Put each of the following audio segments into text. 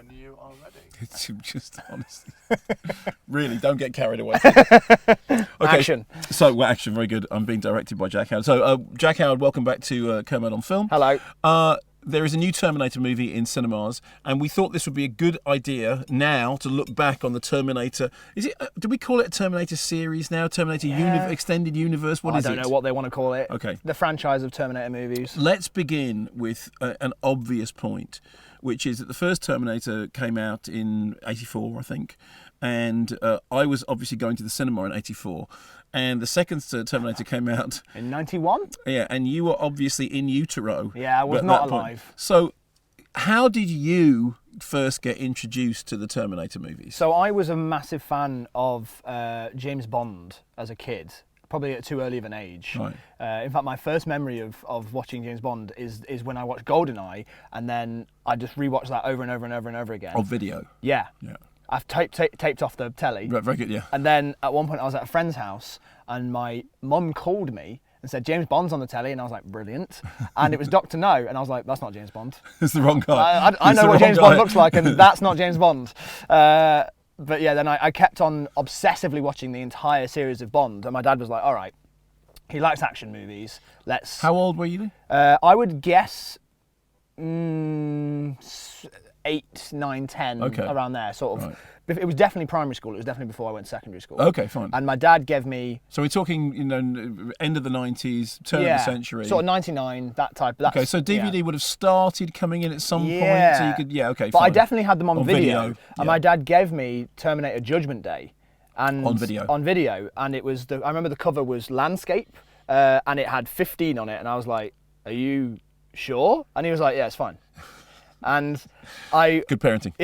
when you are ready. It's just honestly, really, don't get carried away. Okay, Action. So, well, action, very good. I'm being directed by Jack Howard. So, Jack Howard, welcome back to Kermode on Film. Hello. There is a new Terminator movie in cinemas, and we thought this would be a good idea now to look back on the Terminator. Is it? Do we call it a Terminator series now? Terminator Extended Universe? What is it? I don't know what they want to call it. Okay. The franchise of Terminator movies. Let's begin with an obvious point, which is that the first Terminator came out in '84, I think, and I was obviously going to the cinema in '84. And the second Terminator came out In 91? Yeah, and you were obviously in utero. Yeah, I was at not that point. alive. So, how did you first get introduced to the Terminator movies? So I was a massive fan of James Bond as a kid, probably at too early of an age. Right. In fact, my first memory of watching James Bond is when I watched GoldenEye, and then I just rewatched that over and over and over and over again. Of video. Yeah. Yeah. I've taped off the telly. Right, very good, yeah. And then at one point I was at a friend's house and my mum called me and said, James Bond's on the telly. And I was like, brilliant. And it was Dr. No. And I was like, that's not James Bond. It's the wrong guy. I know what James Bond looks like and that's not James Bond. But yeah, then I kept on obsessively watching the entire series of Bond. And my dad was like, all right, he likes action movies. Let's... How old were you? I would guess 8, 9, 10, Okay. around there, sort of. Right. It was definitely primary school. It was definitely before I went to secondary school. Okay, fine. And my dad gave me... So we're talking, end of the 90s, turn of the century. sort of 99, that type. That's, Okay, so DVD would have started coming in at some point, so you could, okay, But fine. I definitely had them on video. yeah. And my dad gave me Terminator Judgment Day. And On video. On video. And it was, I remember the cover was landscape, and it had 15 on it. And I was like, are you sure? And he was like, yeah, it's fine. And I... Good parenting.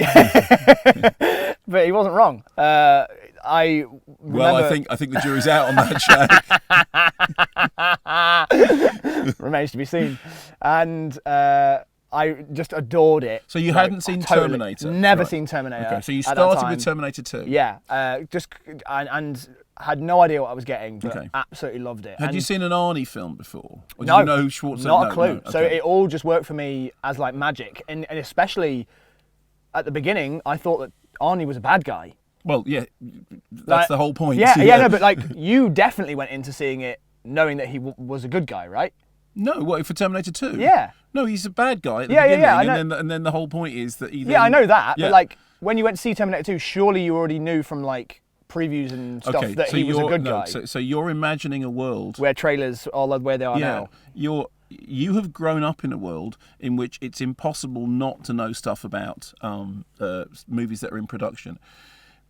But he wasn't wrong. I remember... Well, I think the jury's out on that, Jack. Remains to be seen. And I just adored it. So you hadn't seen Terminator? Never Right. seen Terminator. Okay, so you at that started time. with Terminator 2? Yeah, and had no idea what I was getting, but Okay. absolutely loved it. Had And you seen an Arnie film before? Or did no, you know Schwarzenegger? not a clue. No. So Okay. it all just worked for me as like magic, and especially at the beginning, I thought that Arnie was a bad guy. Well, yeah, that's Like, the whole point. Yeah, no, but like you definitely went into seeing it knowing that he was a good guy, right? No, what, for Terminator 2? Yeah. No, he's a bad guy at the Yeah, beginning, I and then the whole point is that he then... Yeah, I know that, Yeah. but like when you went to see Terminator 2, surely you already knew from like previews and stuff that he was a good guy. So you're imagining a world where trailers are where they are now. You have grown up in a world in which it's impossible not to know stuff about movies that are in production.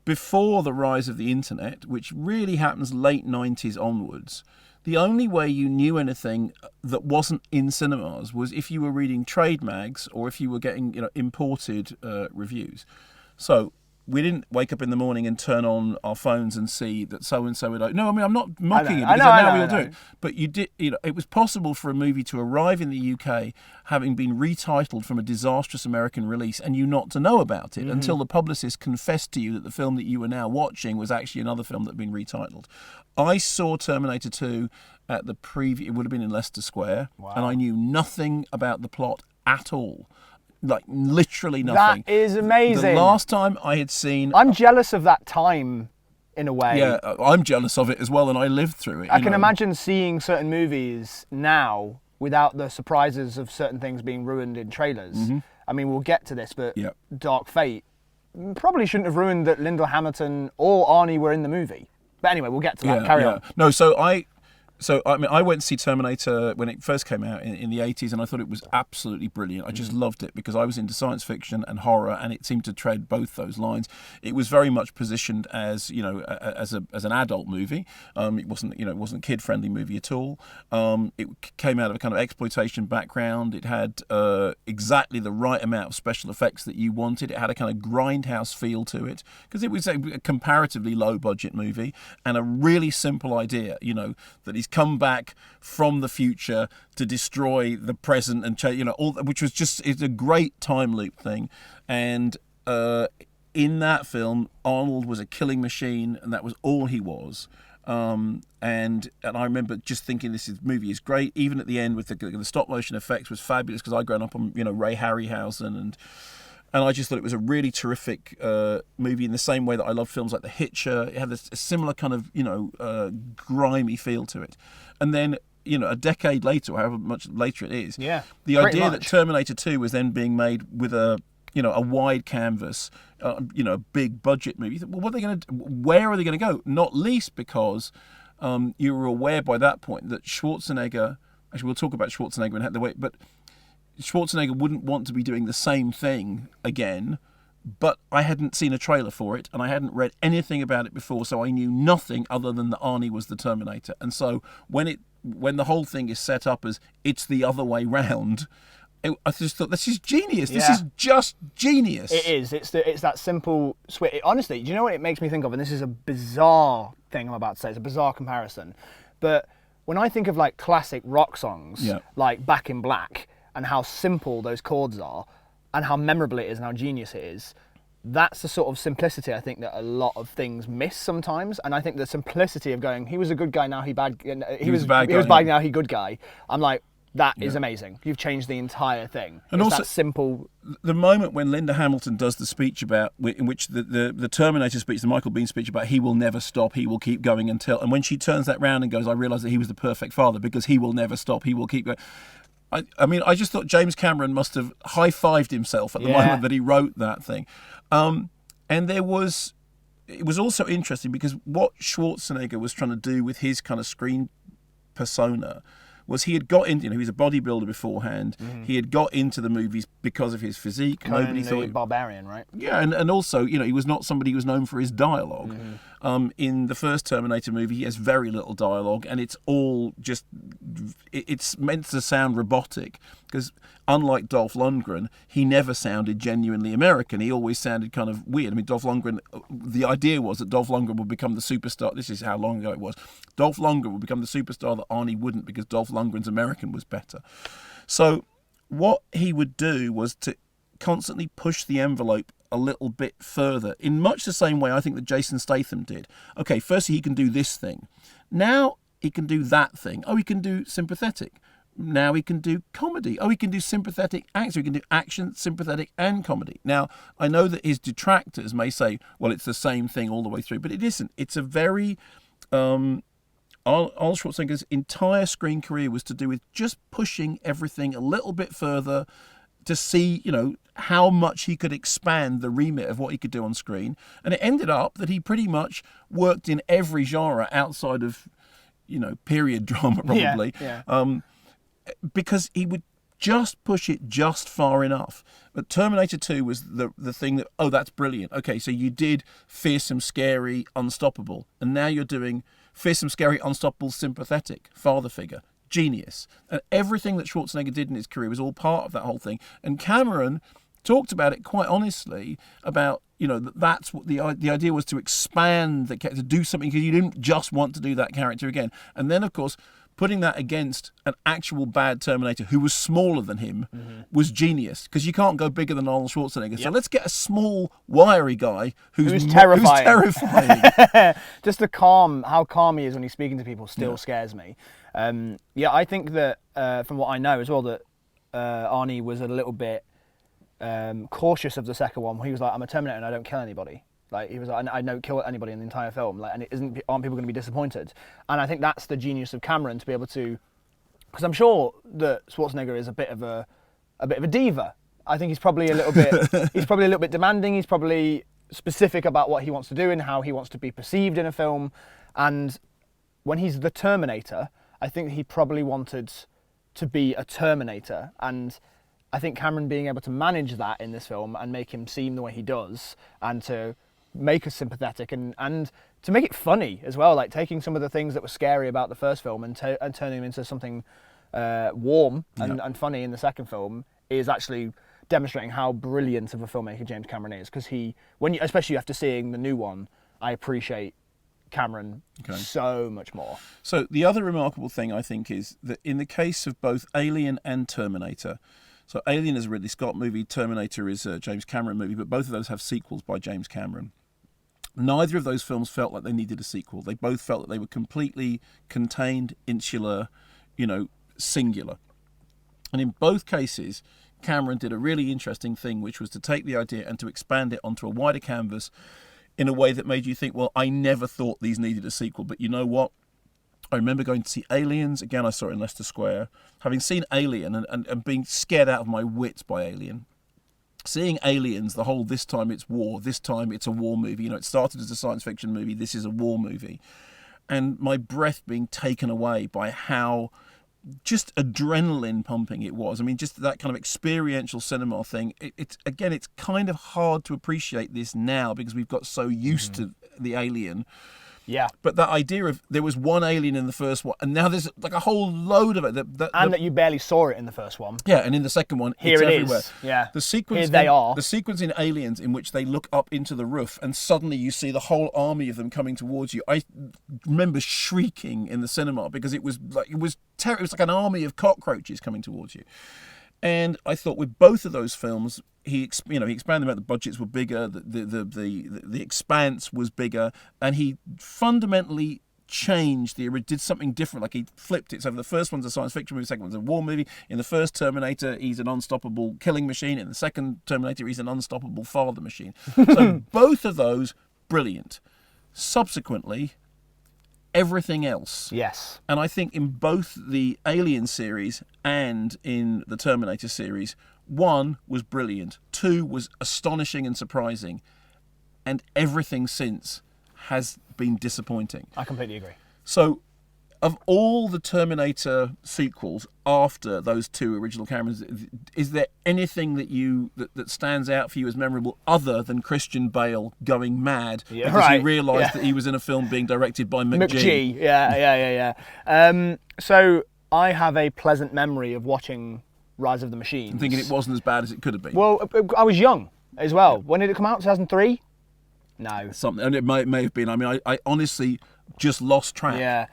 Before the rise of the internet, which really happens late 90s onwards, the only way you knew anything that wasn't in cinemas was if you were reading trade mags or if you were getting imported reviews. So we didn't wake up in the morning and turn on our phones and see that so-and-so would... No, I mean, I'm not mocking it because I know we all do it. But you did, it was possible for a movie to arrive in the UK having been retitled from a disastrous American release and you not to know about it until the publicist confessed to you that the film that you were now watching was actually another film that had been retitled. I saw Terminator 2 at the preview. It would have been in Leicester Square. Wow. And I knew nothing about the plot at all. Like literally nothing. That is amazing. The last time I had seen... I'm jealous of that time in a way. Yeah, I'm jealous of it as well, and I lived through it. I can imagine seeing certain movies now without the surprises of certain things being ruined in trailers. I mean, we'll get to this, but Dark Fate probably shouldn't have ruined that Lyndall Hamilton or Arnie were in the movie. But anyway, we'll get to that. Carry on. No, I went to see Terminator when it first came out in the 80s, and I thought it was absolutely brilliant. I just loved it because I was into science fiction and horror, and it seemed to tread both those lines. It was very much positioned as as an adult movie. It wasn't a kid friendly movie at all. It came out of a kind of exploitation background. It had exactly the right amount of special effects that you wanted. It had a kind of grindhouse feel to it because it was a comparatively low budget movie and a really simple idea. That he's come back from the future to destroy the present and change, which was it's a great time loop thing. And in that film, Arnold was a killing machine, and that was all he was. And I remember just thinking this movie is great. Even at the end with the stop motion effects was fabulous because I'd grown up on Ray Harryhausen And I just thought it was a really terrific movie in the same way that I love films like The Hitcher. It had a similar kind of, grimy feel to it. And then, a decade later, or however much later it is, the idea that Terminator 2 was then being made with a wide canvas, a big budget movie. You think, well, what are they going to do? Where are they going to go? Not least because you were aware by that point that Schwarzenegger, actually we'll talk about Schwarzenegger and the way, but Schwarzenegger wouldn't want to be doing the same thing again, but I hadn't seen a trailer for it and I hadn't read anything about it before, so I knew nothing other than that Arnie was the Terminator. And so when the whole thing is set up as it's the other way round, I just thought, this is genius. This is just genius. It is. It's that simple switch. Honestly, do you know what it makes me think of? And this is a bizarre thing I'm about to say. It's a bizarre comparison. But when I think of like classic rock songs, like Back in Black, and how simple those chords are, and how memorable it is, and how genius it is, that's the sort of simplicity I think that a lot of things miss sometimes. And I think the simplicity of going, he was a good guy, now he bad. He was bad, now he good guy. I'm like, that is amazing. You've changed the entire thing. And it's also that simple. The moment when Linda Hamilton does the speech in which the Terminator speech, the Michael Biehn speech about he will never stop, he will keep going until, and when she turns that round and goes, I realise that he was the perfect father because he will never stop, he will keep going. I mean, I just thought James Cameron must have high-fived himself at the moment that he wrote that thing. And it was also interesting because what Schwarzenegger was trying to do with his kind of screen persona was he had got into, he was a bodybuilder beforehand. Mm-hmm. He had got into the movies because of his physique. Conan nobody thought barbarian, right? Yeah, and also, he was not somebody who was known for his dialogue. Mm-hmm. In the first Terminator movie, he has very little dialogue, and it's all just, it's meant to sound robotic because unlike Dolph Lundgren, he never sounded genuinely American. He always sounded kind of weird. I mean, Dolph Lundgren, the idea was that Dolph Lundgren would become the superstar. This is how long ago it was. Dolph Lundgren would become the superstar that Arnie wouldn't because Dolph Lundgren's American was better. So what he would do was to constantly push the envelope a little bit further in much the same way I think that Jason Statham did. Okay, firstly, he can do this thing. Now he can do that thing. Oh, he can do sympathetic. Now he can do comedy. Oh, he can do sympathetic action. He can do action, sympathetic, and comedy. Now, I know that his detractors may say, well, it's the same thing all the way through, but it isn't. It's a very... Arnold Schwarzenegger's entire screen career was to do with just pushing everything a little bit further to see, how much he could expand the remit of what he could do on screen. And it ended up that he pretty much worked in every genre outside of, period drama, probably. Because he would just push it just far enough. But Terminator 2 was the thing that, that's brilliant. Okay, so you did fearsome, scary, unstoppable. And now you're doing fearsome, scary, unstoppable, sympathetic, father figure. Genius. And everything that Schwarzenegger did in his career was all part of that whole thing. And Cameron talked about it quite honestly about, that's what the idea was, to expand the character, to do something, because you didn't just want to do that character again. And then, of course, putting that against an actual bad Terminator who was smaller than him was genius, because you can't go bigger than Arnold Schwarzenegger. Yep. So let's get a small, wiry guy who's terrifying. Just how calm he is when he's speaking to people still scares me. I think that from what I know as well, that Arnie was a little bit cautious of the second one. He was like, I'm a Terminator and I don't kill anybody. Like, he was like, I don't kill anybody in the entire film. Like, and aren't people going to be disappointed? And I think that's the genius of Cameron, to be able to, because I'm sure that Schwarzenegger is a bit of a diva. I think he's probably a little bit demanding. He's probably specific about what he wants to do and how he wants to be perceived in a film. And when he's the Terminator, I think he probably wanted to be a Terminator. And I think Cameron being able to manage that in this film and make him seem the way he does, and to make us sympathetic and to make it funny as well, like taking some of the things that were scary about the first film and turning them into something warm and funny in the second film, is actually demonstrating how brilliant of a filmmaker James Cameron is. Because especially after seeing the new one, I appreciate Cameron so much more. So the other remarkable thing, I think, is that in the case of both Alien and Terminator, so Alien is a Ridley Scott movie, Terminator is a James Cameron movie, but both of those have sequels by James Cameron. Neither of those films felt like they needed a sequel. They both felt that they were completely contained, insular, singular. And in both cases, Cameron did a really interesting thing, which was to take the idea and to expand it onto a wider canvas in a way that made you think, well, I never thought these needed a sequel, but you know what? I remember going to see Aliens. Again, I saw it in Leicester Square. Having seen Alien and being scared out of my wits by Alien. Seeing Aliens, the whole this time it's war, this time it's a war movie. You know, it started as a science fiction movie, this is a war movie. And my breath being taken away by how just adrenaline pumping it was. I mean, just that kind of experiential cinema thing. It's kind of hard to appreciate this now because we've got so used to the Alien. Yeah. But that idea of there was one alien in the first one, and now there's like a whole load of it. That you barely saw it in the first one. Yeah, and in the second one, here it's it everywhere. is. Yeah. The sequence Here they are. The sequence in Aliens in which they look up into the roof and suddenly you see the whole army of them coming towards you. I remember shrieking in the cinema because it was like it was like an army of cockroaches coming towards you. And I thought with both of those films, he expanded them out. The budgets were bigger, the expanse was bigger, and he fundamentally changed did something different. Like he flipped it. So the first one's a science fiction movie, the second one's a war movie. In the first Terminator, he's an unstoppable killing machine. In the second Terminator, he's an unstoppable father machine. So both of those, brilliant. Subsequently, everything else. Yes. And I think in both the Alien series and in the Terminator series, 1 was brilliant, 2 was astonishing and surprising, and everything since has been disappointing. I completely agree. So, of all the Terminator sequels after those 2 original Camerons, is there anything that stands out for you as memorable other than Christian Bale going mad because he realised that he was in a film being directed by McG? Yeah. So I have a pleasant memory of watching Rise of the Machines. I'm thinking it wasn't as bad as it could have been. Well, I was young as well. When did it come out? 2003? No. Something, and it may have been. I mean, I honestly just lost track. Yeah.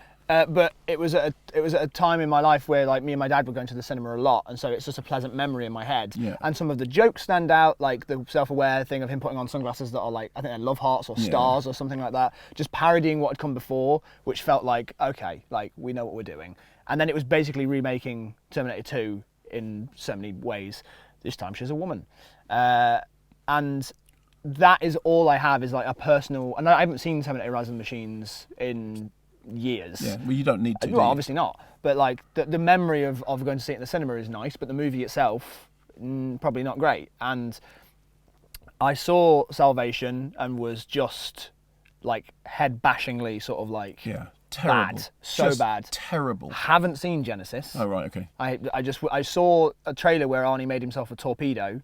But it was at a time in my life where like me and my dad were going to the cinema a lot, and so it's just a pleasant memory in my head. Yeah. And some of the jokes stand out, like the self-aware thing of him putting on sunglasses that are like, I think they're love hearts or stars or something like that. Just parodying what had come before, which felt like, okay, like we know what we're doing. And then it was basically remaking Terminator 2 in so many ways. This time she's a woman, and that is all I have is like a personal. And I haven't seen Terminator: Rise of the Machines in years. Yeah, well, you don't need to. Well, obviously not. But like the memory of going to see it in the cinema is nice, but the movie itself, probably not great. And I saw Salvation and was just like head bashingly sort of like terrible. Bad, so just bad, terrible. Haven't seen Genesis. Oh right, okay. I saw a trailer where Arnie made himself a torpedo,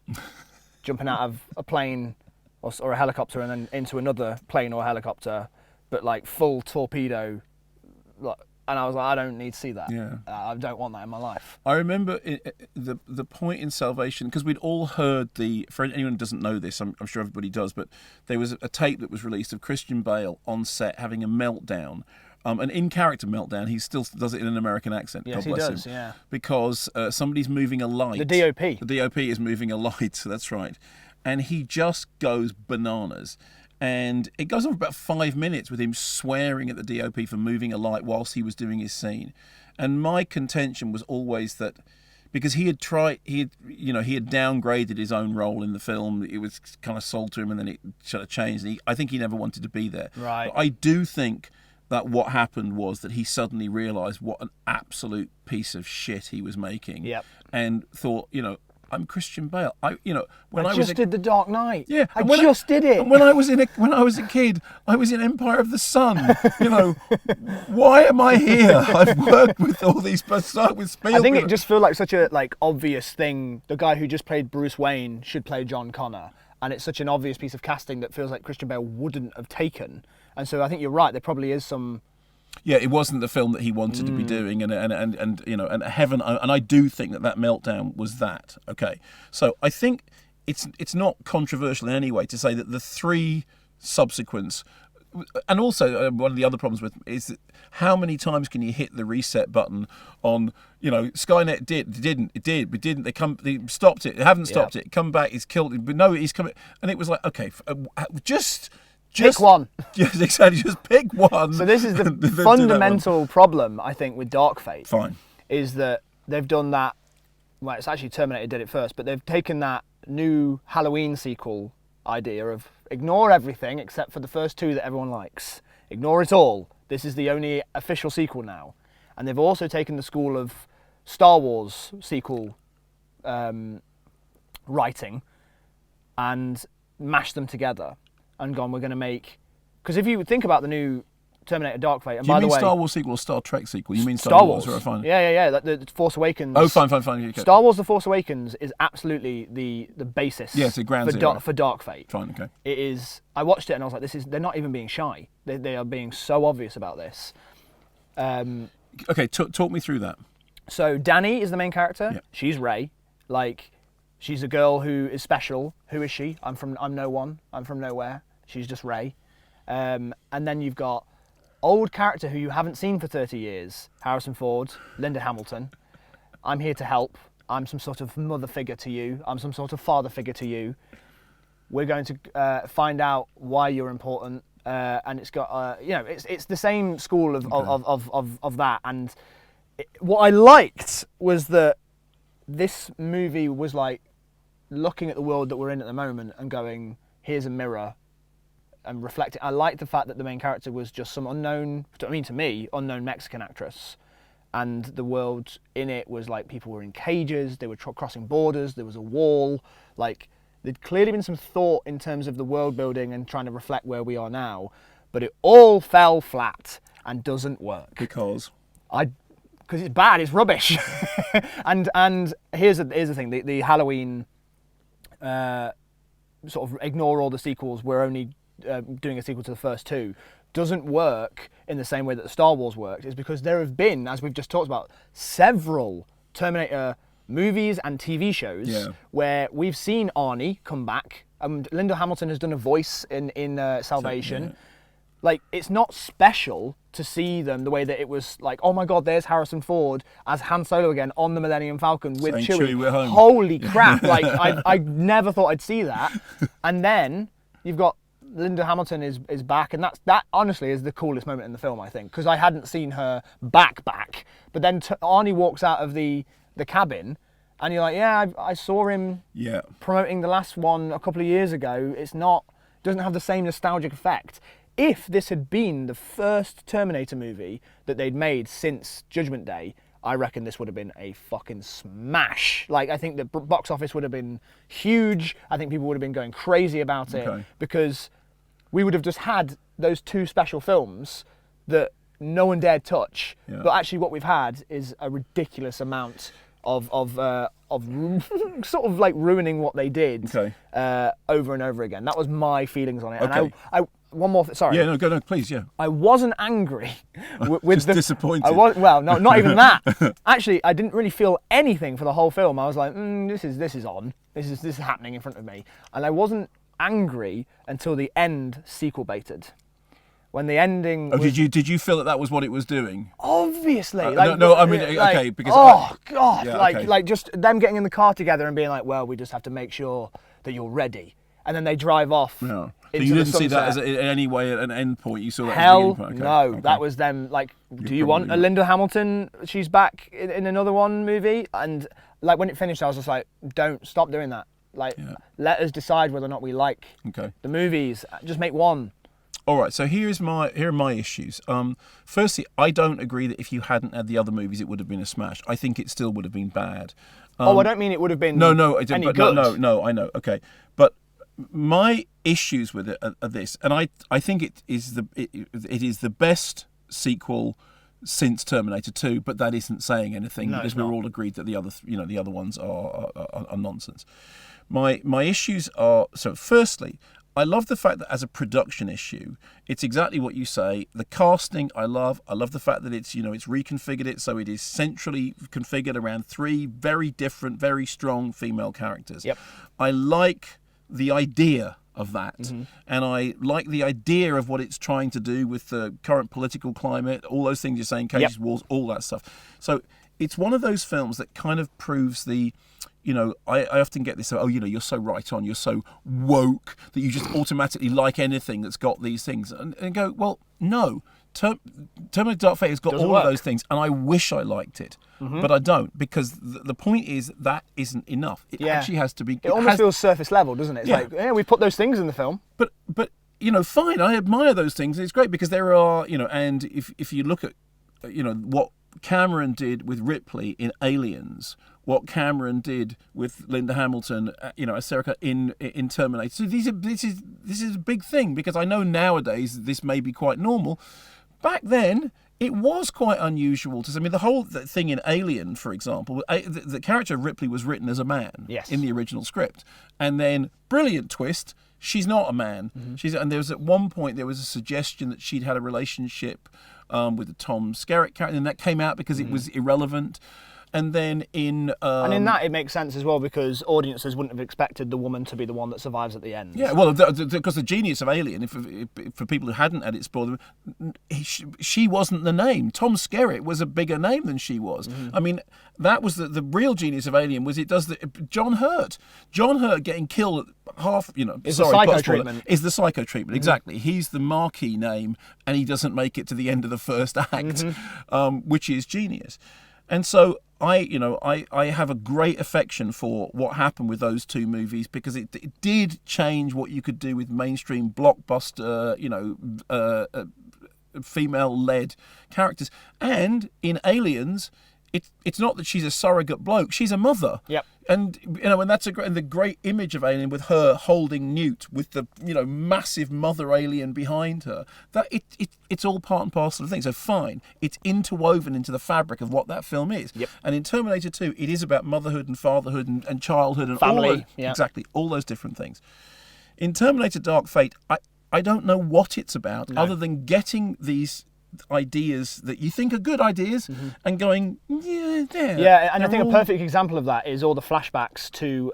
jumping out of a plane or a helicopter and then into another plane or helicopter, but like full torpedo. And I was like, I don't need to see that. Yeah. I don't want that in my life. I remember the point in Salvation, because we'd all heard for anyone who doesn't know this, I'm sure everybody does, but there was a tape that was released of Christian Bale on set having a meltdown. An in-character meltdown. He still does it in an American accent. Yes, God bless he does, him. yeah. Because somebody's moving a light. The DOP. The DOP is moving a light, that's right. And he just goes bananas. And it goes on for about 5 minutes with him swearing at the DOP for moving a light whilst he was doing his scene. And my contention was always that because he had downgraded his own role in the film. It was kind of sold to him and then it sort of changed. I think he never wanted to be there. Right. But I do think that what happened was that he suddenly realised what an absolute piece of shit he was making. Yep. And thought, I'm Christian Bale. I did The Dark Knight. Yeah, I just did it. When I was a kid, I was in Empire of the Sun. Why am I here? I've worked with all these. Start with Spielberg. I think it just feels like such a obvious thing. The guy who just played Bruce Wayne should play John Connor, and it's such an obvious piece of casting that feels like Christian Bale wouldn't have taken. And so I think you're right. There probably is some. Yeah, it wasn't the film that he wanted to be doing, and heaven, and I do think that meltdown was that. Okay, so I think it's not controversial in any way to say that the 3 subsequents, and also one of the other problems with is that how many times can you hit the reset button on Skynet didn't they stopped it, they haven't stopped it, come back, he's killed it, but no, he's coming, and it was like okay, just pick one. Yes, exactly. Just pick one. So this is the fundamental problem, I think, with Dark Fate. Fine. Is that they've done that well, it's actually Terminator did it first, but they've taken that new Halloween sequel idea of ignore everything except for the first two that everyone likes. Ignore it all. This is the only official sequel now. And they've also taken the school of Star Wars sequel writing and mashed them together and gone, we're going to make... Because if you think about the new Terminator Dark Fate, and Do you by mean the way... Star Wars sequel or Star Trek sequel? You mean Star Wars. Right, fine. Yeah. The Force Awakens. Oh, fine. Okay. Star Wars: The Force Awakens is absolutely the basis. Yeah, it's a ground for Dark Fate. Fine, okay. It is. I watched it and I was like, they're not even being shy. They are being so obvious about this. Okay, talk me through that. So Dani is the main character. Yeah. She's Rey. Like, she's a girl who is special. Who is she? I'm no one. I'm from nowhere. She's just Rey. And then you've got old character who you haven't seen for 30 years, Harrison Ford, Linda Hamilton. I'm here to help. I'm some sort of mother figure to you. I'm some sort of father figure to you. We're going to find out why you're important. And it's got, it's the same school of that. And what I liked was that this movie was like looking at the world that we're in at the moment and going, here's a mirror. And reflecting. I liked the fact that the main character was just some unknown Mexican actress, and the world in it was like people were in cages, they were crossing borders, there was a wall. Like, there'd clearly been some thought in terms of the world building and trying to reflect where we are now, but it all fell flat and doesn't work Because it's bad, it's rubbish. and here's the thing: the Halloween sort of ignore all the sequels. We're only doing a sequel to the first two, doesn't work in the same way that the Star Wars worked, is because there have been, as we've just talked about, several Terminator movies and TV shows where we've seen Arnie come back. Linda Hamilton has done a voice in Salvation. Yeah. Like, it's not special to see them the way that it was like, oh my God, there's Harrison Ford as Han Solo again on the Millennium Falcon with Chewie. We're home. Holy crap. Like, I never thought I'd see that. And then you've got Linda Hamilton is back, and that honestly is the coolest moment in the film, I think, because I hadn't seen her back. But then Arnie walks out of the cabin, and you're like, yeah, I saw him promoting the last one a couple of years ago. Doesn't have the same nostalgic effect. If this had been the first Terminator movie that they'd made since Judgment Day, I reckon this would have been a fucking smash. Like, I think the box office would have been huge. I think people would have been going crazy about it because we would have just had those two special films that no one dared touch. Yeah. But actually what we've had is a ridiculous amount of sort of like ruining what they did over and over again. That was my feelings on it. Okay. And one more sorry. Yeah, no, please, yeah. I wasn't angry with just disappointed. Not even that. Actually, I didn't really feel anything for the whole film. I was like, this is on. This is happening in front of me. And I wasn't angry until the end sequel baited. When the ending was... did you feel that was what it was doing? Obviously. Because God. Like just them getting in the car together and being like, well, we just have to make sure that you're ready. And then they drive off. Yeah. So you didn't see that as in any way an end point? You saw that Hell as a beginning point? No. Okay. That was them like, do you want a Linda Hamilton? She's back in another one movie. And like when it finished, I was just like, don't stop doing that. Like, let us decide whether or not we like the movies. Just make one. All right, so here are my issues. Firstly, I don't agree that if you hadn't had the other movies, it would have been a smash. I think it still would have been bad. I don't mean it would have been any good. No, I know. Okay, but my issues with it are this, and I think it is the best sequel since Terminator 2, but that isn't saying anything because we're all agreed that the other ones are nonsense. My issues are, so firstly, I love the fact that as a production issue, it's exactly what you say. The casting, I love. I love the fact that it's reconfigured it so it is centrally configured around three very different, very strong female characters. Yep. I like the idea of that, and I like the idea of what it's trying to do with the current political climate, all those things you're saying, cages, walls, all that stuff. So it's one of those films that kind of proves the... I often get this, you're so right on, you're so woke that you just automatically like anything that's got these things. And go, well, no, Terminator Dark Fate has got Doesn't all work. of those things, and I wish I liked it, but I don't, because the point is that isn't enough. It actually has to be. It almost feels surface level, doesn't it? It's like, yeah, we put those things in the film. But fine. I admire those things. It's great because there are, and if you look at, what Cameron did with Ripley in Aliens, what Cameron did with Linda Hamilton, as Sarah in Terminator. So this is a big thing, because I know nowadays this may be quite normal. Back then, it was quite unusual to. I mean, the whole thing in Alien, for example, the character of Ripley was written as a man in the original script, and then brilliant twist. She's not a man. And there was at one point there was a suggestion that she'd had a relationship with the Tom Skerritt character, and that came out because it was irrelevant. And then in that it makes sense as well, because audiences wouldn't have expected the woman to be the one that survives at the end. Yeah, well, because the genius of Alien, for people who hadn't had it spoiled, she wasn't the name. Tom Skerritt was a bigger name than she was. I mean, that was the real genius of Alien. Was it does John Hurt getting killed at half. Is the psycho treatment. Is the psycho treatment exactly? He's the marquee name, and he doesn't make it to the end of the first act, which is genius. And so I have a great affection for what happened with those two movies, because it did change what you could do with mainstream blockbuster, female-led characters. And in Aliens, it's not that she's a surrogate bloke; she's a mother. Yep. And and that's the great image of Alien, with her holding Newt with the massive mother alien behind her. That it's all part and parcel of the thing. So fine, it's interwoven into the fabric of what that film is. Yep. And in Terminator 2, it is about motherhood and fatherhood and childhood and family. Exactly, all those different things. In Terminator Dark Fate, I don't know what it's about, other than getting these ideas that you think are good ideas and going, yeah, and I think a perfect example of that is all the flashbacks to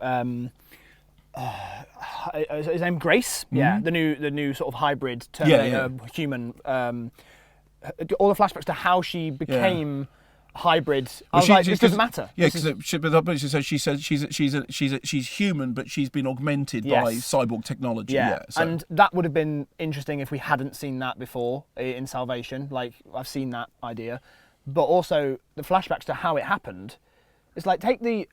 his name Grace, the new sort of hybrid Terminator human, all the flashbacks to how she became hybrid. I was like, this doesn't matter. Yeah, because she says she's human, but she's been augmented by cyborg technology. Yeah, and that would have been interesting if we hadn't seen that before in Salvation. Like, I've seen that idea, but also the flashbacks to how it happened. It's like, take the.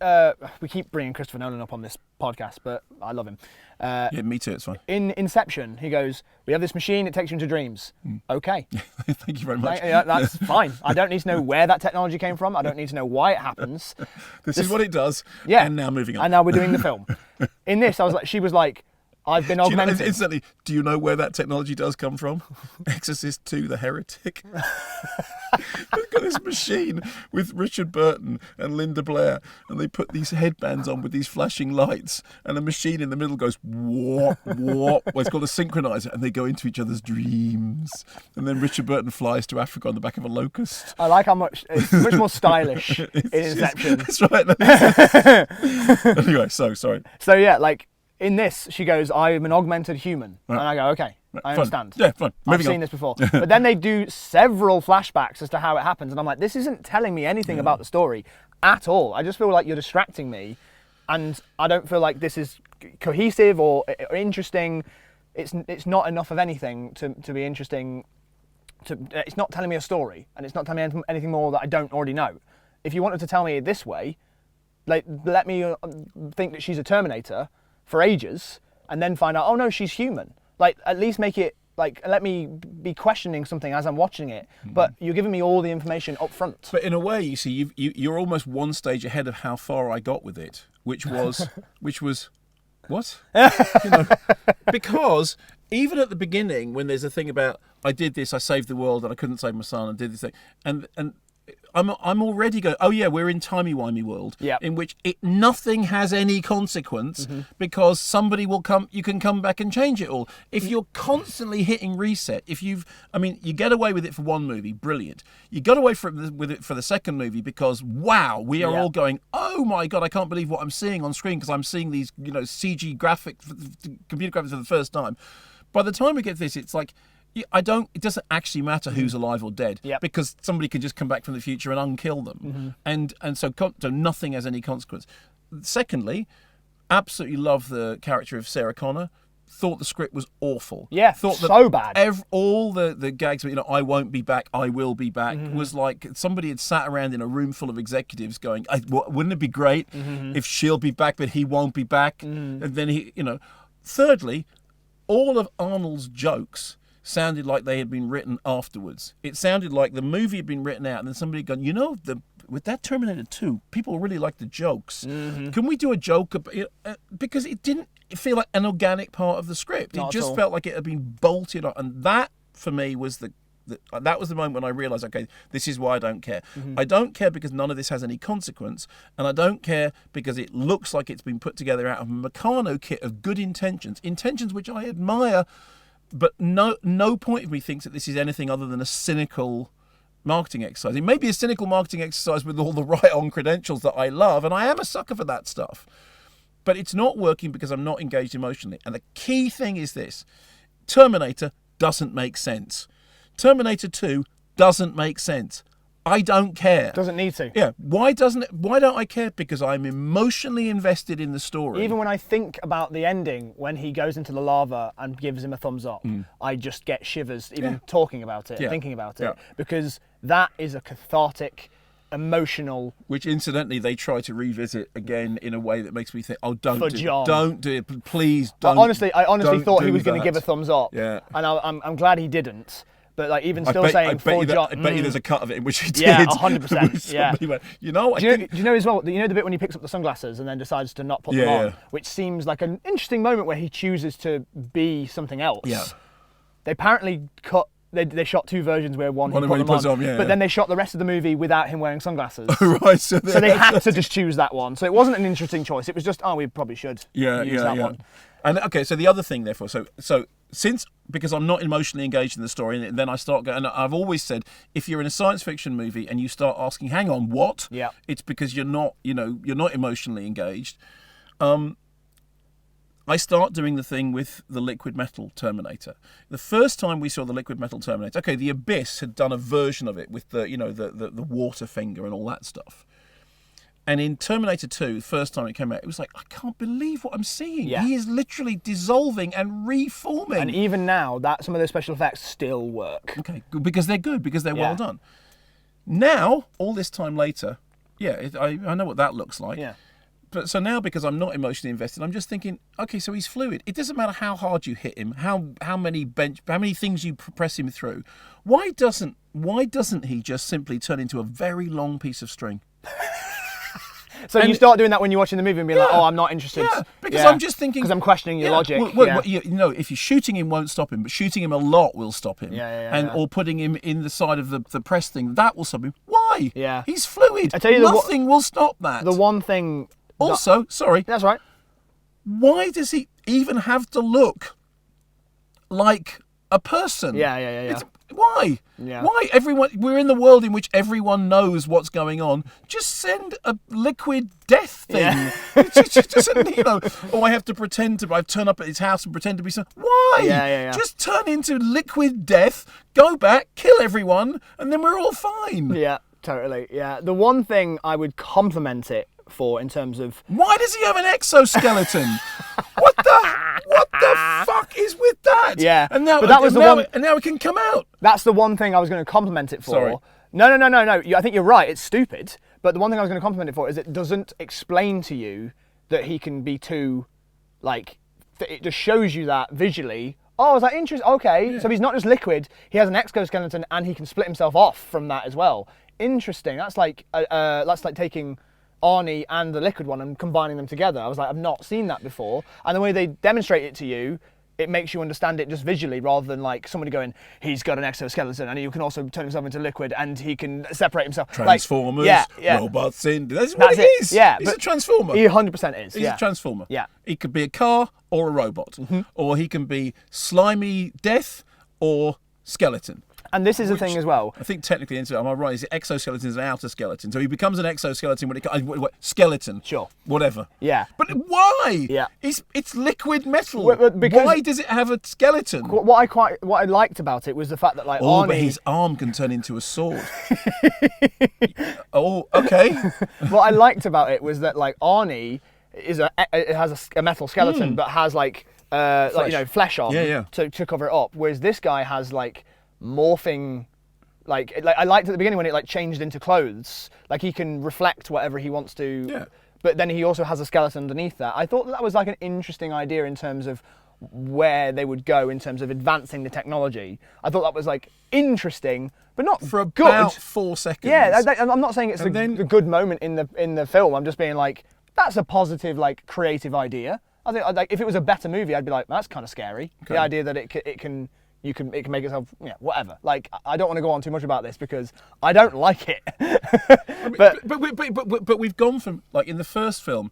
We keep bringing Christopher Nolan up on this podcast, but I love him. Yeah, me too. It's fine. In Inception, he goes, "We have this machine; it takes you into dreams." Okay. Thank you very much. That's fine. I don't need to know where that technology came from. I don't need to know why it happens. This is what it does. Yeah. And now moving on. And now we're doing the film. In this, she was like, "I've been augmented." Instantly, do you know where that technology does come from? Exorcist 2, The Heretic. They've got this machine with Richard Burton and Linda Blair, and they put these headbands on with these flashing lights, and a machine in the middle goes whoop, whoop. Well, it's called a synchronizer, and they go into each other's dreams. And then Richard Burton flies to Africa on the back of a locust. I like how much it's much more stylish in Inception. That's right. Anyway, sorry. So yeah, like in this, she goes, "I'm an augmented human," and I go, "Okay." I understand. Yeah, fine. I've seen this before. But then they do several flashbacks as to how it happens, and I'm like, this isn't telling me anything about the story at all. I just feel like you're distracting me, and I don't feel like this is cohesive or interesting. It's not enough of anything to be interesting. It's not telling me a story, and it's not telling me anything more that I don't already know. If you wanted to tell me it this way, like, let me think that she's a Terminator for ages, and then find out, oh no, she's human. Like, at least make it, like, let me be questioning something as I'm watching it. But you're giving me all the information up front. But in a way, you see, you're almost one stage ahead of how far I got with it, which was what? Because even at the beginning, when there's a thing about, I did this, I saved the world, and I couldn't save my son, and did this thing, and I'm already going, oh yeah, we're in timey-wimey world, in which nothing has any consequence, because somebody will come, you can come back and change it all. If you're constantly hitting reset, you get away with it for one movie, brilliant. You got away with it for the second movie because, wow, we are all going, oh my God, I can't believe what I'm seeing on screen, because I'm seeing these, CG computer graphics for the first time. By the time we get to this, it's like, it doesn't actually matter who's alive or dead, because somebody can just come back from the future and unkill them. And so nothing has any consequence. Secondly, absolutely love the character of Sarah Connor. thought the script was awful. Yeah, thought so bad. All the gags, I won't be back, I will be back, was like somebody had sat around in a room full of executives going, wouldn't it be great if she'll be back, but he won't be back? And then Thirdly, all of Arnold's jokes sounded like they had been written afterwards. It sounded like the movie had been written out and then somebody had gone, with that Terminator 2, people really like the jokes. Can we do a joke? Because it didn't feel like an organic part of the script. It just felt like it had been bolted on. And that, for me, was that was the moment when I realised, okay, this is why I don't care. I don't care because none of this has any consequence, and I don't care because it looks like it's been put together out of a Meccano kit of good intentions which I admire, but no point of me thinks that this is anything other than a cynical marketing exercise. It may be a cynical marketing exercise with all the right-on credentials that I love, and I am a sucker for that stuff. But it's not working because I'm not engaged emotionally. And the key thing is this. Terminator doesn't make sense. Terminator 2 doesn't make sense. I don't care. Doesn't need to. Yeah. Why don't I care? Because I'm emotionally invested in the story. Even when I think about the ending, when he goes into the lava and gives him a thumbs up, I just get shivers even talking about it, thinking about it, because that is a cathartic, emotional. Which incidentally they try to revisit again in a way that makes me think, oh, don't do it, please don't. I honestly thought he was going to give a thumbs up. Yeah. And I'm glad he didn't. But like even still saying for John, I bet you there's a cut of it in which he did. Yeah, 100%. Yeah. Went, do you know as well? You know the bit when he picks up the sunglasses and then decides to not put them on, which seems like an interesting moment where he chooses to be something else. Yeah. They apparently cut. They shot two versions where one he puts them on, but then they shot the rest of the movie without him wearing sunglasses. Right. So they had to just choose that one. So it wasn't an interesting choice. It was just, we probably should use that one. And okay, so the other thing, therefore, because I'm not emotionally engaged in the story, and then I start going, and I've always said, if you're in a science fiction movie and you start asking, hang on, what? Yeah. It's because you're not emotionally engaged. I start doing the thing with the liquid metal Terminator. The first time we saw the liquid metal Terminator, okay, the Abyss had done a version of it with the water finger and all that stuff. And in Terminator 2, the first time it came out, it was like, I can't believe what I'm seeing. Yeah. He is literally dissolving and reforming. And even now, some of those special effects still work. Okay, because they're good, because they're well done. Now, all this time later, I know what that looks like. Yeah. But so now, because I'm not emotionally invested, I'm just thinking, okay, so he's fluid. It doesn't matter how hard you hit him, how many things you press him through. Why doesn't he just simply turn into a very long piece of string? So you start doing that when you're watching the movie and be like, oh, I'm not interested. Yeah, because I'm just thinking... Because I'm questioning your logic. If you're shooting him won't stop him, but shooting him a lot will stop him. Or putting him in the side of the press thing, that will stop him. Why? Yeah. He's fluid. I tell you, nothing will stop that. The one thing... Also, sorry. That's right. Why does he even have to look like a person? Yeah. Why? Yeah. Why? We're in the world in which everyone knows what's going on. Just send a liquid death thing. Yeah. I have to I turn up at his house and pretend to be something. Why? Yeah. Just turn into liquid death, go back, kill everyone, and then we're all fine. Yeah, totally. Yeah. The one thing I would compliment it for in terms of... Why does he have an exoskeleton? What the fuck is with that? Yeah. And now, and now it can come out. That's the one thing I was going to compliment it for. Sorry. No. I think you're right. It's stupid. But the one thing I was going to compliment it for is it doesn't explain to you that he can be too, it just shows you that visually. Oh, is that interesting? Okay. Yeah. So he's not just liquid. He has an exoskeleton and he can split himself off from that as well. Interesting. That's like taking Arnie and the liquid one and combining them together. I was like, I've not seen that before. And the way they demonstrate it to you, it makes you understand it just visually rather than like somebody going, he's got an exoskeleton and he can also turn himself into liquid and he can separate himself. Transformers, robots in. That's what he is. Yeah, he's a transformer. He 100% is. He's a transformer. Yeah. He could be a car or a robot. Mm-hmm. Or he can be slimy death or skeleton. And this is the thing as well. I think technically, am I right? Is it exoskeleton is an outer skeleton? So he becomes an exoskeleton when skeleton. Sure. Whatever. Yeah. But why? Yeah. It's liquid metal. Why does it have a skeleton? What I liked about it was the fact that Arnie... but his arm can turn into a sword. Oh, okay. What I liked about it was that Arnie has a metal skeleton, but has flesh on to cover it up. Whereas this guy has like morphing. Like I liked at the beginning when it like changed into clothes. Like he can reflect whatever he wants to. Yeah. But then he also has a skeleton underneath that. I thought that was like an interesting idea in terms of where they would go in terms of advancing the technology. I thought that was like interesting, but not for good. About 4 seconds. Yeah, I'm not saying it's a good moment in the film. I'm just being like, that's a positive, like creative idea. I think like if it was a better movie, I'd be like, that's kind of scary. Okay. The idea that it can make itself, whatever. Like, I don't want to go on too much about this because I don't like it. but we've gone from, like, in the first film,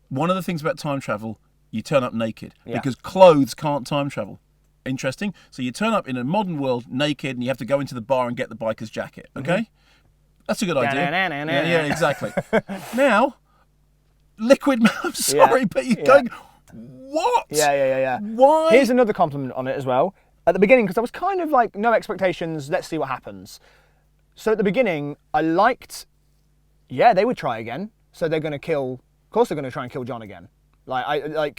one of the things about time travel, you turn up naked because clothes can't time travel. Interesting. So you turn up in a modern world naked and you have to go into the bar and get the biker's jacket. Okay, mm-hmm. That's a good idea. Yeah, exactly. Now, liquid. I'm sorry, but you're going. What? Yeah. Why? Here's another compliment on it as well. At the beginning, because I was kind of like, no expectations, let's see what happens. So at the beginning, I liked, they would try again. So they're going to kill, of course they're going to try and kill John again. I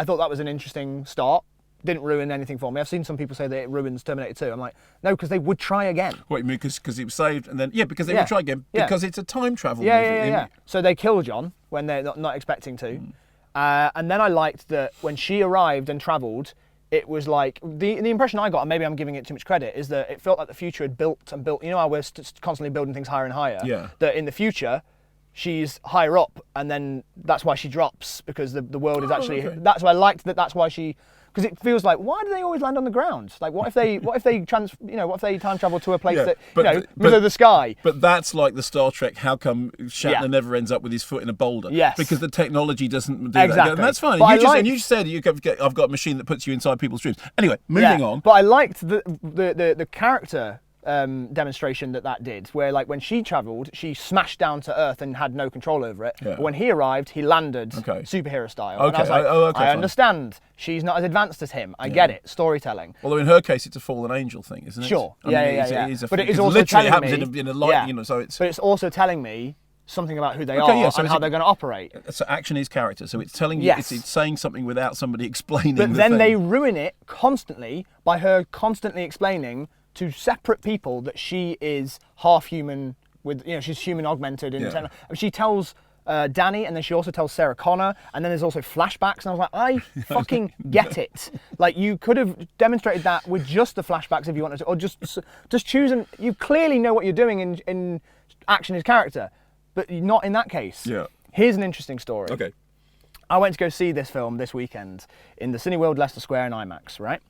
thought that was an interesting start. Didn't ruin anything for me. I've seen some people say that it ruins Terminator 2. I'm like, no, because they would try again. What, you mean because it was saved and then, because they would try again because it's a time travel movie. Yeah. So they kill John when they're not expecting to. And then I liked that when she arrived and travelled, it was like, the impression I got, and maybe I'm giving it too much credit, is that it felt like the future had built and built. You know how we're constantly building things higher and higher? Yeah. That in the future, she's higher up, and then that's why she drops, because the world is actually... Okay. That's why I liked that that's why she... Because it feels like, why do they always land on the ground? Like, what if they time travel to a place below the sky? But that's like the Star Trek. How come Shatner never ends up with his foot in a boulder? Yes, because the technology doesn't do exactly. that. And that's fine. And you just said I've got a machine that puts you inside people's dreams. Anyway, moving on. But I liked the character demonstration that did, where like when she travelled, she smashed down to Earth and had no control over it. Yeah. But when he arrived, he landed superhero style. Okay. And I was like, I understand. She's not as advanced as him. I get it. Storytelling. Although in her case, it's a fallen angel thing, isn't it? Sure. Yeah. But it is also telling me. It happens in a light, so it's. But it's also telling me something about who they are and how they're going to operate. So action is character. So it's telling you, it's saying something without somebody explaining. But then they ruin it constantly by her constantly explaining to separate people that she is half human with, she's human augmented. She tells Danny, and then she also tells Sarah Connor, and then there's also flashbacks, and I was like, I fucking get it. Like, you could have demonstrated that with just the flashbacks if you wanted to, or just choose, and you clearly know what you're doing in action is character, but not in that case. Yeah. Here's an interesting story. Okay. I went to go see this film this weekend in the Cineworld Leicester Square in IMAX, right?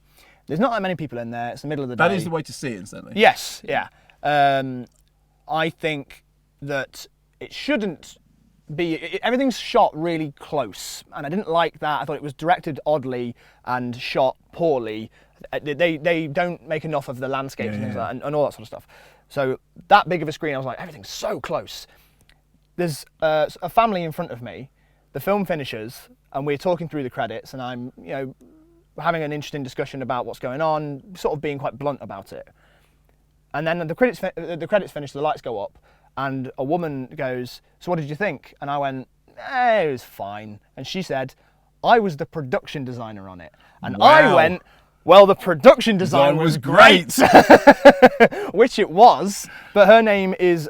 There's not that many people in there. It's the middle of the day. That is the way to see it, incidentally. Yes, yeah. I think that it shouldn't be... Everything's shot really close, and I didn't like that. I thought it was directed oddly and shot poorly. They don't make enough of the landscapes and things like that, and all that sort of stuff. So that big of a screen, I was like, everything's so close. There's a family in front of me. The film finishes, and we're talking through the credits, and I'm, having an interesting discussion about what's going on, sort of being quite blunt about it. And then the credits finish, the lights go up, and a woman goes, "So what did you think?" And I went, it was fine. And she said, "I was the production designer on it." And I went, well, the production design was great. Which it was, but her name is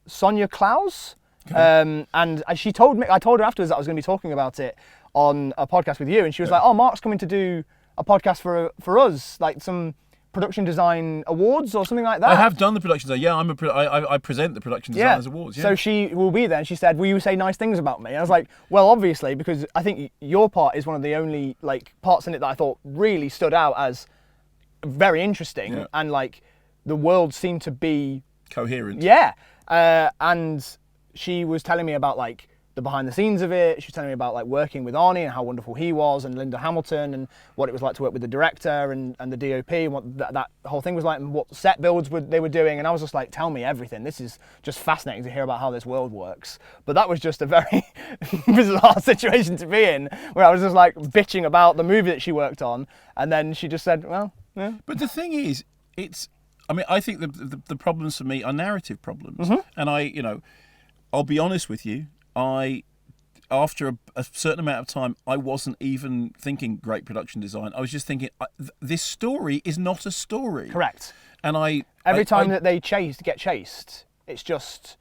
Sonia Klaus. Okay. And I told her afterwards that I was going to be talking about it on a podcast with you, and she was like, "Oh, Mark's coming to do a podcast for us, like some production design awards or something like that." I have done the production design. Yeah, I present the production designers awards. Yeah. So she will be there, and she said, "Will you say nice things about me?" And I was like, "Well, obviously, because I think your part is one of the only like parts in it that I thought really stood out as very interesting, and like the world seemed to be coherent." Yeah, and she was telling me about like the behind the scenes of it. She was telling me about like working with Arnie and how wonderful he was, and Linda Hamilton, and what it was like to work with the director and the DOP, and what that whole thing was like, and what set builds they were doing. And I was just like, tell me everything. This is just fascinating to hear about how this world works. But that was just a very bizarre situation to be in, where I was just like bitching about the movie that she worked on, and then she just said, well, yeah. But the thing is, I think the problems for me are narrative problems, and I'll be honest with you. I after a certain amount of time, I wasn't even thinking great production design. I was just thinking, this story is not a story. Correct. And every time that they get chased, it's just,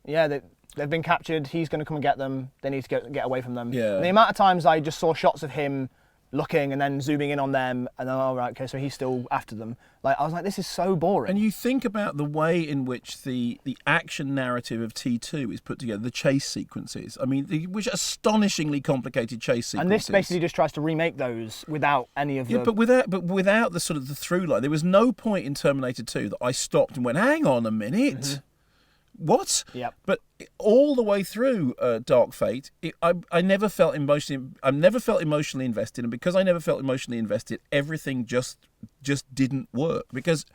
they've been captured. He's going to come and get them. They need to get away from them. Yeah. And the amount of times I just saw shots of him looking and then zooming in on them, and then, oh, right, okay, so he's still after them. Like, I was like, this is so boring. And you think about the way in which the action narrative of T2 is put together, the chase sequences. I mean, which astonishingly complicated chase sequences. And this basically just tries to remake those without any of the... but without the sort of the through line. There was no point in Terminator 2 that I stopped and went, hang on a minute. Mm-hmm. What? Yep. But all the way through Dark Fate, I never felt emotionally invested, and because I never felt emotionally invested, everything just didn't work. Because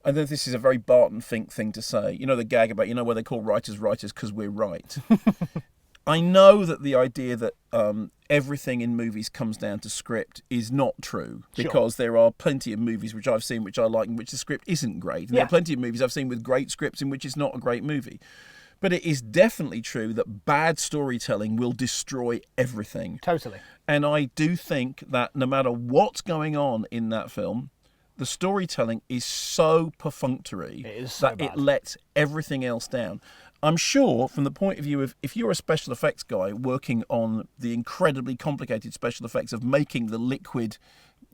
I know this is a very Barton Fink thing to say. You know the gag about where they call writers because we're right. I know that the idea that everything in movies comes down to script is not true, because there are plenty of movies which I've seen which I like in which the script isn't great. And there are plenty of movies I've seen with great scripts in which it's not a great movie. But it is definitely true that bad storytelling will destroy everything. Totally. And I do think that no matter what's going on in that film, the storytelling is so perfunctory that it lets everything else down. I'm sure, from the point of view of if you're a special effects guy working on the incredibly complicated special effects of making the liquid,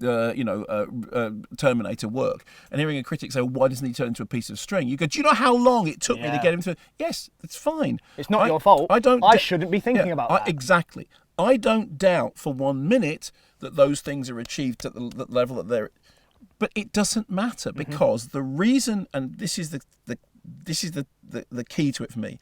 Terminator work, and hearing a critic say, "Why doesn't he turn into a piece of string?" You go, "Do you know how long it took me to get him to?" Yes, it's fine. It's not your fault. I shouldn't be thinking about that. Exactly. I don't doubt for 1 minute that those things are achieved at the level that they're. But it doesn't matter, because the reason, and this is the key to it for me.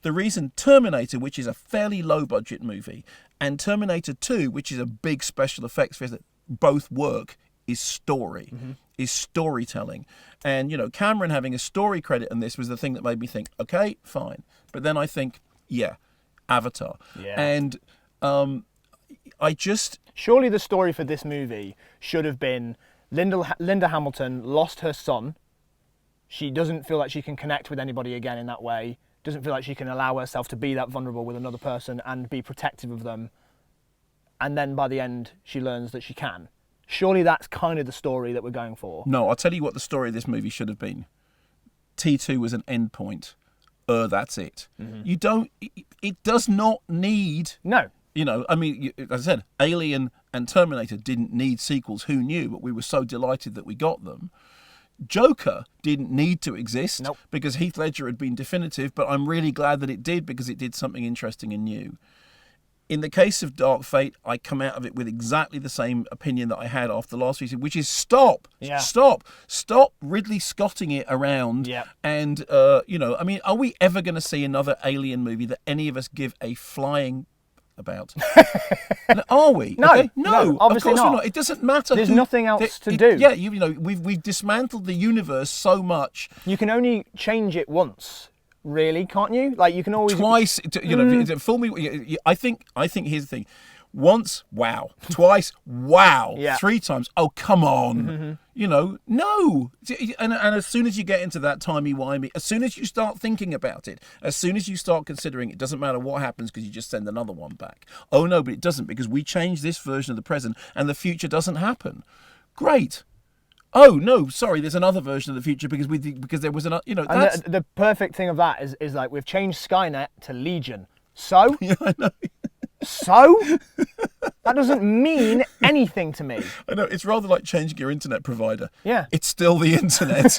The reason Terminator, which is a fairly low budget movie, and Terminator 2, which is a big special effects film, that both work, is story, is storytelling. And, Cameron having a story credit on this was the thing that made me think, okay, fine. But then I think, Avatar. Yeah. And Surely the story for this movie should have been Linda Hamilton lost her son. She doesn't feel like she can connect with anybody again in that way. Doesn't feel like she can allow herself to be that vulnerable with another person and be protective of them. And then by the end, she learns that she can. Surely that's kind of the story that we're going for. No, I'll tell you what the story of this movie should have been. T2 was an end point. That's it. You don't... It does not need... No. As I said, Alien and Terminator didn't need sequels. Who knew? But we were so delighted that we got them. Joker didn't need to exist because Heath Ledger had been definitive, but I'm really glad that it did, because it did something interesting and new. In the case of Dark Fate, I come out of it with exactly the same opinion that I had after the last season, which is stop Ridley Scotting it around. Yeah. And, are we ever going to see another Alien movie that any of us give a flying about? Are we? No, okay? no, obviously of course not. we're not. It doesn't matter. There's nothing else to do. Yeah, we've dismantled the universe so much. You can only change it once, really, can't you? Like, you can always twice. Fool me. I think here's the thing. Once, wow. Twice, wow. Yeah. 3 times, oh, come on. No. And as soon as you get into that timey-wimey, as soon as you start thinking about it, as soon as you start considering it doesn't matter what happens because you just send another one back. Oh, no, but it doesn't, because we change this version of the present and the future doesn't happen. Great. Oh, no, sorry, there's another version of the future because there was another, that's... And the perfect thing of that is like, we've changed Skynet to Legion. So? Yeah, I know. So? That doesn't mean anything to me. I know, it's rather like changing your internet provider. Yeah. It's still the internet.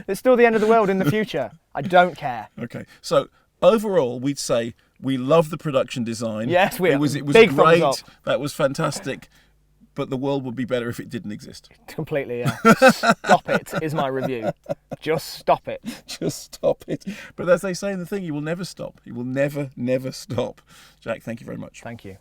It's still the end of the world in the future. I don't care. Okay, so overall, we'd say we love the production design. Yes, we are. It was Big great. thumbs up. That was fantastic. But the world would be better if it didn't exist. Completely, yeah. Stop it is my review. Just stop it. Just stop it. But as they say in the thing, you will never stop. You will never, never stop. Jack, thank you very much. Thank you.